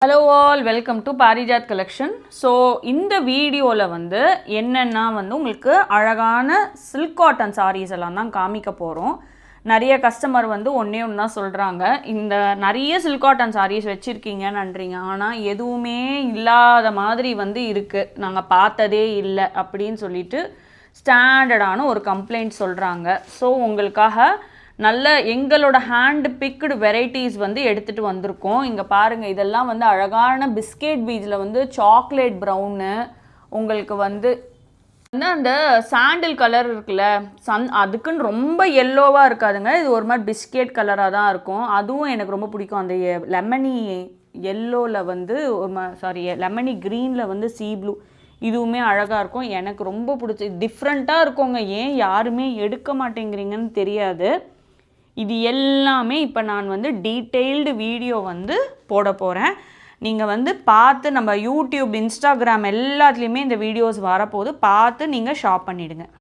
Hello all, welcome to Parijat collection. So இந்த வீடியோல வந்து என்னன்னா வந்து உங்களுக்கு அழகான silk cotton sarees எல்லாம் தான் காமிக்க போறோம். நிறைய கஸ்டமர் வந்து ஒண்ணே ஒண்ணா சொல்றாங்க இந்த நிறைய silk cotton sarees வெச்சிருக்கீங்கன்றீங்க ஆனா எதுவுமே இல்லாத மாதிரி வந்து இருக்கு நாங்க பார்த்ததே இல்ல அப்படினு சொல்லிட்டு ஸ்டாண்டர்டான ஒரு கம்ப்ளைன்ட் சொல்றாங்க. சோ உங்களுக்காக நல்ல எங்களோட ஹேண்ட் பிக்டு வெரைட்டிஸ் வந்து எடுத்துட்டு வந்திருக்கோம். இங்க பாருங்க இதெல்லாம் வந்து அழகான பிஸ்கட் பீட்ஸ்ல வந்து சாக்லேட் பிரவுன் உங்களுக்கு வந்து அந்த சாண்டில் கலர் இருக்குல்ல அதுக்குன்னு ரொம்ப yellowவா இருக்காதுங்க. இது ஒரு மாதிரி பிஸ்கட் கலரா தான் இருக்கும். அதுவும் எனக்கு ரொம்ப பிடிக்கும். அந்த லெமனி yellowல வந்து சாரி லெமனி கிரீன்ல வந்து சீ ப்ளூ இதுவுமே அழகா இருக்கும். எனக்கு ரொம்ப பிடிச்ச டிஃப்ரெண்டா இருக்குங்க. ஏன் யாருமே எடுக்க மாட்டேங்கிறீங்கன்னு தெரியாது. இது எல்லாமே இப்போ நான் வந்து டீடைல்டு வீடியோ வந்து போட போகிறேன். நீங்கள் வந்து பார்த்து நம்ம யூடியூப் இன்ஸ்டாகிராம் எல்லாத்துலேயுமே இந்த வீடியோஸ் வரப்போது பார்த்து நீங்கள் ஷாப் பண்ணிவிடுங்க.